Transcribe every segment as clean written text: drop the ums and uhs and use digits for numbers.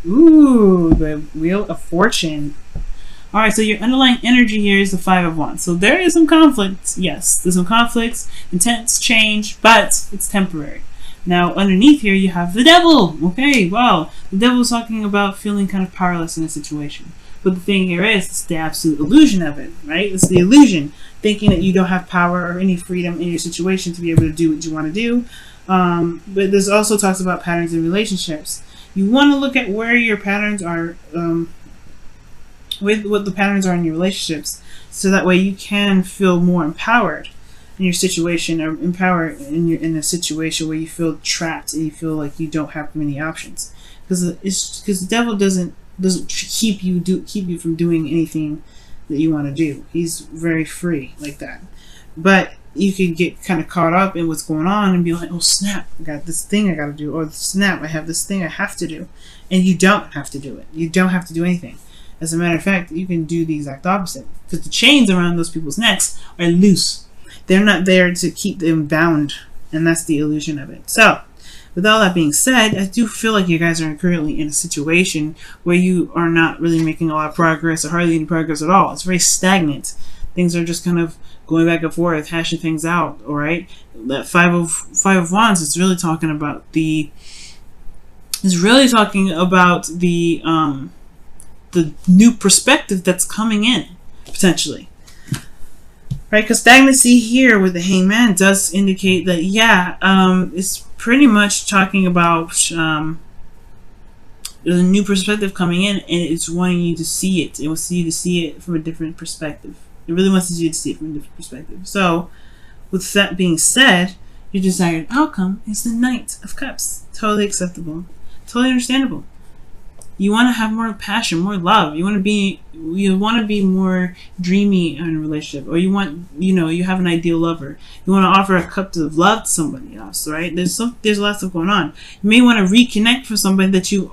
Ooh, the Wheel of Fortune. Alright, so your underlying energy here is the Five of Wands. So there is some conflict. Yes, there's some conflicts, intense change, but it's temporary. Now, underneath here, you have the Devil. Okay, well, the Devil is talking about feeling kind of powerless in a situation. But the thing here is, it's the absolute illusion of it, right? It's the illusion, thinking that you don't have power or any freedom in your situation to be able to do what you want to do. But this also talks about patterns in relationships. You want to look at where your patterns are, with what the patterns are in your relationships, so that way you can feel more empowered in your situation, or empowered in a situation where you feel trapped and you feel like you don't have many options. Because the devil doesn't keep you from doing anything that you want to do. He's very free like that. But you can get kind of caught up in what's going on and be like, oh snap, I got this thing I got to do, or snap, I have this thing I have to do. And you don't have to do it. You don't have to do anything. As a matter of fact, you can do the exact opposite, because the chains around those people's necks are loose. They're not there to keep them bound, and that's the illusion of it. So, with all that being said, I do feel like you guys are currently in a situation where you are not really making a lot of progress, or hardly any progress at all. It's very stagnant. Things are just kind of going back and forth, hashing things out. All right, that Five of Wands is really talking about the new perspective that's coming in potentially. Right, because stagnancy here with the Hangman does indicate that, yeah, it's pretty much talking about there's a new perspective coming in, and it's wanting you to see it. It wants you to see it from a different perspective. It really wants you to see it from a different perspective. So, with that being said, your desired outcome is the Knight of Cups. Totally acceptable. Totally understandable. You want to have more passion, more love. You want to be more dreamy in a relationship, or you have an ideal lover. You want to offer a cup of love to somebody else, right? There's lots of going on. You may want to reconnect with somebody that you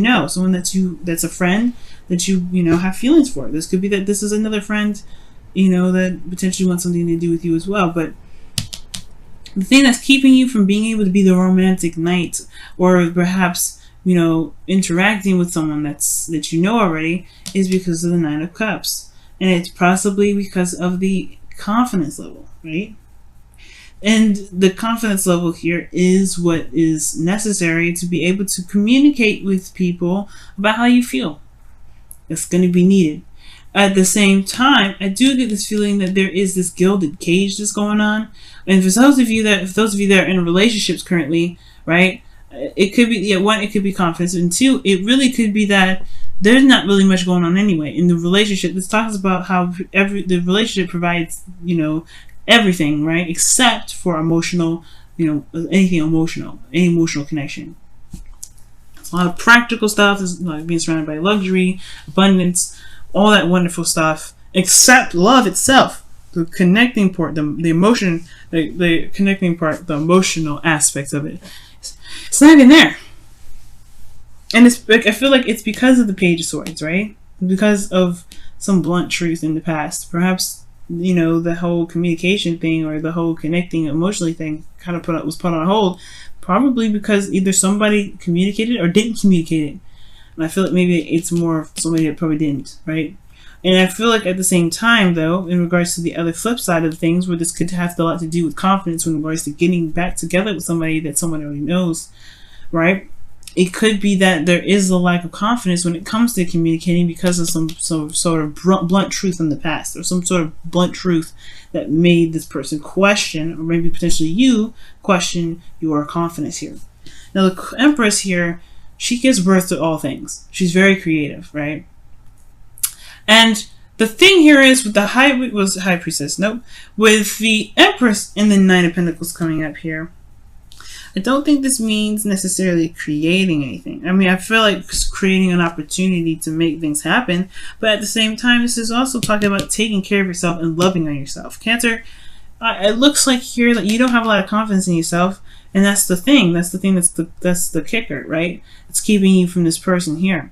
know, someone that's a friend that you have feelings for. This could be that this is another friend, that potentially wants something to do with you as well. But the thing that's keeping you from being able to be the romantic knight, or perhaps interacting with someone that you know already, is because of the Nine of Cups. And it's possibly because of the confidence level, right? And the confidence level here is what is necessary to be able to communicate with people about how you feel. It's going to be needed. At the same time, I do get this feeling that there is this gilded cage that's going on. And for those of you that are in relationships currently, right? It could be, one, it could be confidence, and two, it really could be that there's not really much going on anyway in the relationship. This talks about how the relationship provides, everything, right, except for emotional, any emotional connection. It's a lot of practical stuff. It's like being surrounded by luxury, abundance, all that wonderful stuff, except love itself. The connecting part, the emotion, the connecting part, the emotional aspects of it. It's not even there. And I feel like it's because of the Page of Swords, right? Because of some blunt truth in the past. Perhaps, the whole communication thing, or the whole connecting emotionally thing kind of was put on hold. Probably because either somebody communicated or didn't communicate it. And I feel like maybe it's more somebody that probably didn't, right? And I feel like at the same time, though, in regards to the other flip side of things, where this could have a lot to do with confidence in regards to getting back together with somebody that someone already knows, right? It could be that there is a lack of confidence when it comes to communicating because of some sort of blunt truth in the past, or some sort of blunt truth that made this person question, or maybe potentially you question your confidence here. Now, the Empress here, she gives birth to all things. She's very creative, right? And the thing here is with the High Priestess, nope. With the Empress and the Nine of Pentacles coming up here, I don't think this means necessarily creating anything. I mean, I feel like it's creating an opportunity to make things happen, but at the same time, this is also talking about taking care of yourself and loving on yourself. Cancer, it looks like here that you don't have a lot of confidence in yourself, and that's the thing. That's the kicker, right? It's keeping you from this person here.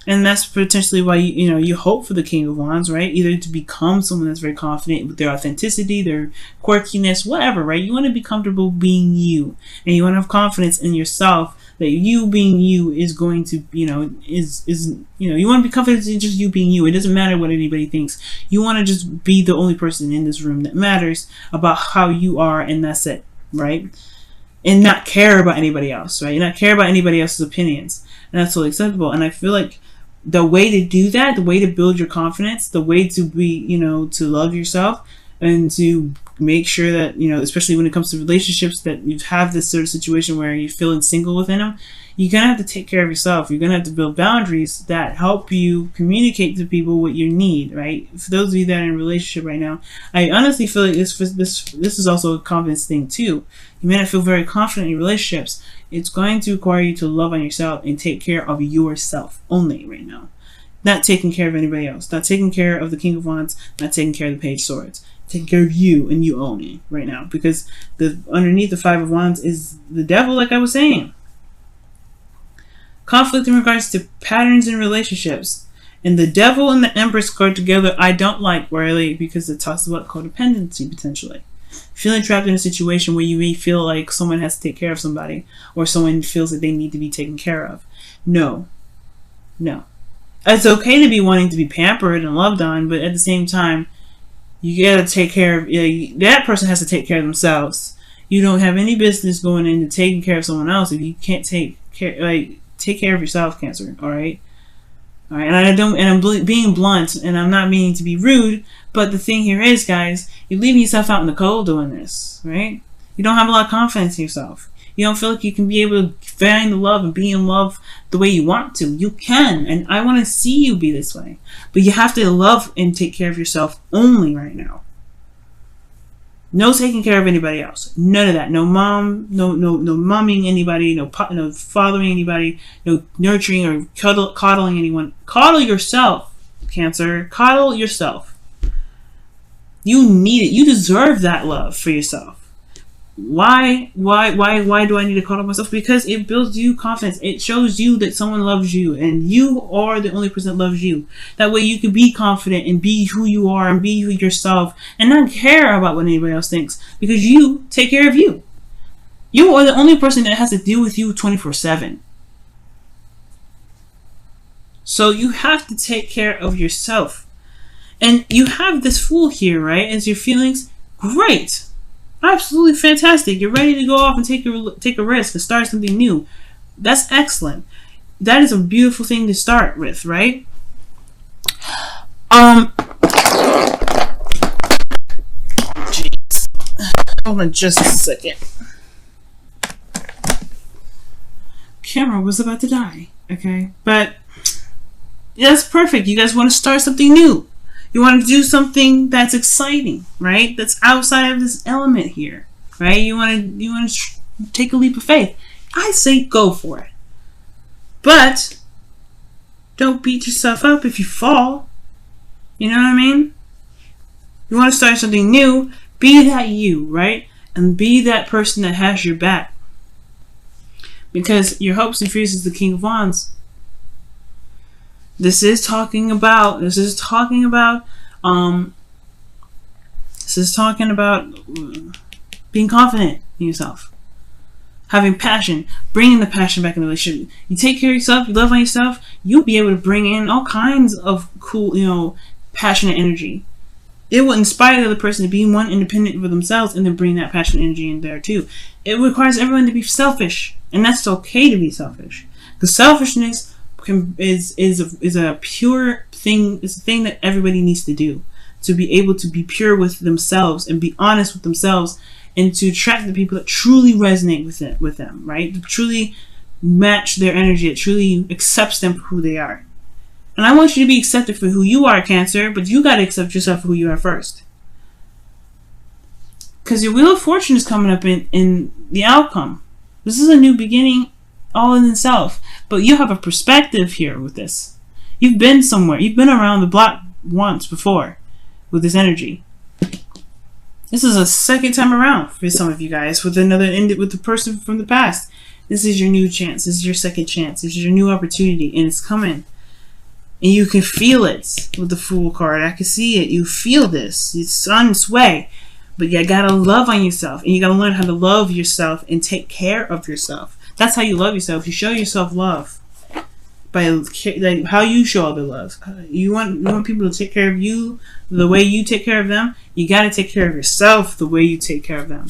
And that's potentially why you hope for the King of Wands, right? Either to become someone that's very confident with their authenticity, their quirkiness, whatever, right? You want to be comfortable being you, and you want to have confidence in yourself that you being you is going to, you want to be confident in just you being you. It doesn't matter what anybody thinks. You want to just be the only person in this room that matters about how you are, and that's it, right? And not care about anybody else, right? Not care about anybody else's opinions. And that's totally acceptable. And I feel like the way to do that, the way to build your confidence, the way to be, to love yourself and to make sure that, especially when it comes to relationships, that you have this sort of situation where you're feeling single within them, you're going to have to take care of yourself. You're going to have to build boundaries that help you communicate to people what you need, right? For those of you that are in a relationship right now, I honestly feel like this is also a confidence thing too. You may not feel very confident in your relationships. It's going to require you to love on yourself and take care of yourself only right now. Not taking care of anybody else. Not taking care of the King of Wands. Not taking care of the Page of Swords. Take care of you, and you own it right now. Because underneath the Five of Wands is the devil, like I was saying. Conflict in regards to patterns in relationships. And the devil and the Empress card together, I don't like really, because it talks about codependency potentially. Feeling trapped in a situation where you may feel like someone has to take care of somebody, or someone feels that they need to be taken care of. No. It's okay to be wanting to be pampered and loved on, but at the same time, you gotta take care of, that person has to take care of themselves. You don't have any business going into taking care of someone else if you can't take care of yourself, Cancer. All right. And I'm being blunt, and I'm not meaning to be rude, but the thing here is, guys, you're leaving yourself out in the cold doing this, right? You don't have a lot of confidence in yourself. You don't feel like you can be able to find the love and be in love the way you want to. You can, and I want to see you be this way. But you have to love and take care of yourself only right now. No taking care of anybody else. None of that. No mom, no momming anybody, no fathering anybody, no nurturing or coddling anyone. Coddle yourself, Cancer. Coddle yourself. You need it. You deserve that love for yourself. Why do I need to coddle myself? Because it builds you confidence. It shows you that someone loves you, and you are the only person that loves you. That way you can be confident and be who you are and be yourself and not care about what anybody else thinks, because you take care of you. You are the only person that has to deal with you 24/7. So you have to take care of yourself. And you have this Fool here, right? As your feelings, great. Absolutely fantastic. You're ready to go off and take a risk and start something new. That's excellent. That is a beautiful thing to start with, right? Jeez. Hold on just a second. Camera was about to die, okay? But that's perfect. You guys want to start something new. You want to do something that's exciting, right? That's outside of this element here, right? You want to take a leap of faith. I say go for it. But don't beat yourself up if you fall. You know what I mean? You want to start something new, be that you, right? And be that person that has your back. Because your hopes and fears is the King of Wands. This is talking about being confident in yourself, having passion, bringing the passion back in the relationship. You take care of yourself, you love on yourself, you'll be able to bring in all kinds of cool, passionate energy. It will inspire the other person to be one independent for themselves, and then bring that passionate energy in there too. It requires everyone to be selfish, and that's okay to be selfish, because selfishness is a pure thing. It's a thing that everybody needs to do, to be able to be pure with themselves and be honest with themselves, and to attract the people that truly resonate with them, right? To truly match their energy, that truly accepts them for who they are. And I want you to be accepted for who you are, Cancer, but you got to accept yourself for who you are first. Because your Wheel of Fortune is coming up in the outcome. This is a new beginning all in itself. But you have a perspective here with this. You've been somewhere. You've been around the block once before with this energy. This is a second time around for some of you guys with the person from the past. This is your new chance. This is your second chance. This is your new opportunity, and it's coming. And you can feel it with the Fool card. I can see it. You feel this. It's on its way. But you gotta love on yourself, and you gotta learn how to love yourself and take care of yourself. That's how you love yourself. You show yourself love by like how you show other love. You want people to take care of you the way you take care of them. You got to take care of yourself the way you take care of them.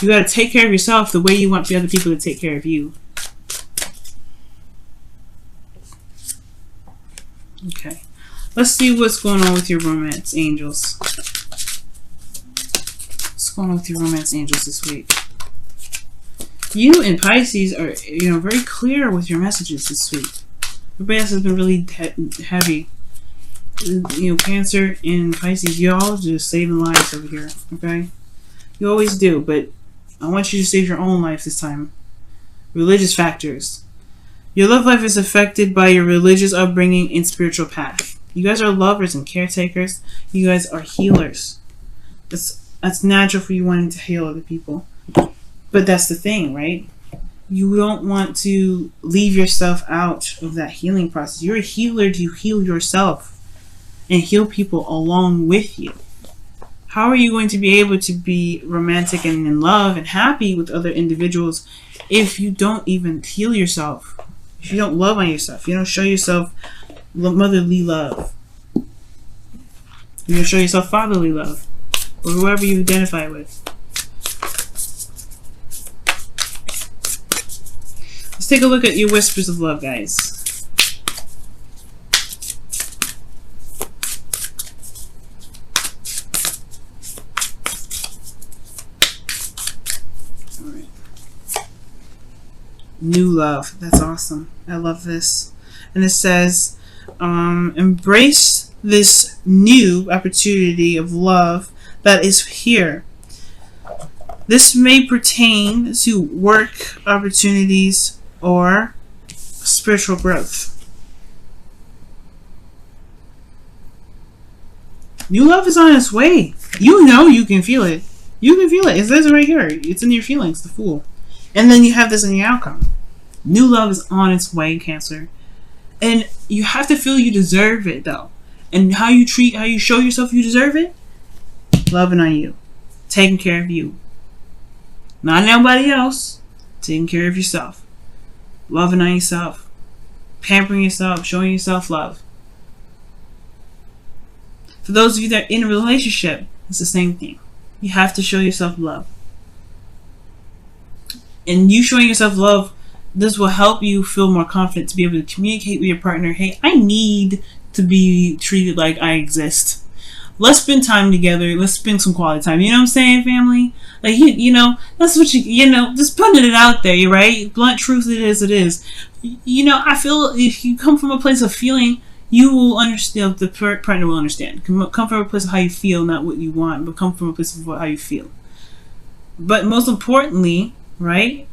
You got to take care of yourself the way you want the other people to take care of you. Okay. Let's see what's going on with your romance angels. What's going on with your romance angels this week? You and Pisces are, very clear with your messages this week. Everybody else has been really heavy. Cancer and Pisces, y'all just saving lives over here, okay? You always do, but I want you to save your own life this time. Religious factors. Your love life is affected by your religious upbringing and spiritual path. You guys are lovers and caretakers. You guys are healers. That's natural for you wanting to heal other people. But that's the thing, right? You don't want to leave yourself out of that healing process. You're a healer to heal yourself and heal people along with you. How are you going to be able to be romantic and in love and happy with other individuals if you don't even heal yourself? If you don't love on yourself, you don't show yourself motherly love. You don't show yourself fatherly love, or whoever you identify with. Let's take a look at your whispers of love, guys. All right. New love. That's awesome. I love this. And it says, embrace this new opportunity of love that is here. This may pertain to work opportunities or spiritual growth. New love is on its way. You can feel it. You can feel it. It says it right here. It's in your feelings, the Fool. And then you have this in your outcome. New love is on its way, Cancer. And you have to feel you deserve it, though. And how you show yourself you deserve it? Loving on you. Taking care of you. Not nobody else. Taking care of yourself. Loving on yourself. Pampering yourself. Showing yourself love. For those of you that are in a relationship, it's the same thing. You have to show yourself love. And you showing yourself love, this will help you feel more confident to be able to communicate with your partner. Hey, I need to be treated like I exist. Let's spend time together. Let's spend some quality time. You know what I'm saying, family? Like, that's what just putting it out there, right? Blunt truth, it is. I feel if you come from a place of feeling, you will understand, the partner will understand. Come from a place of how you feel, not what you want, but come from a place of how you feel. But most importantly, right?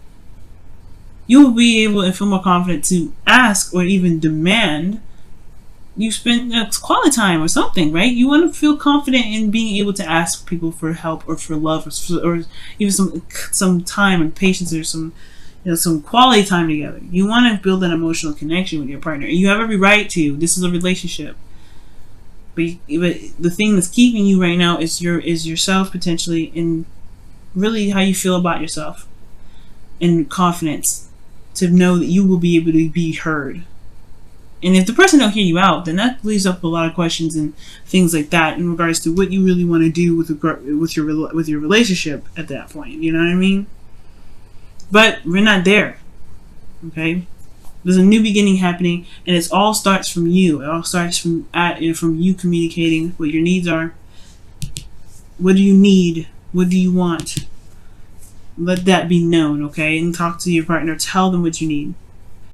You will be able to feel more confident to ask or even demand you spend quality time or something, right? You want to feel confident in being able to ask people for help or for love or even some time and patience or some quality time together. You want to build an emotional connection with your partner. You have every right to. This is a relationship. But the thing that's keeping you right now is yourself potentially, and really how you feel about yourself, and confidence to know that you will be able to be heard. And if the person don't hear you out, then that leaves up a lot of questions and things like that in regards to what you really want to do with your relationship at that point. You know what I mean? But we're not there. Okay? There's a new beginning happening, and it all starts from you. It all starts from you communicating what your needs are. What do you need? What do you want? Let that be known, okay? And talk to your partner. Tell them what you need.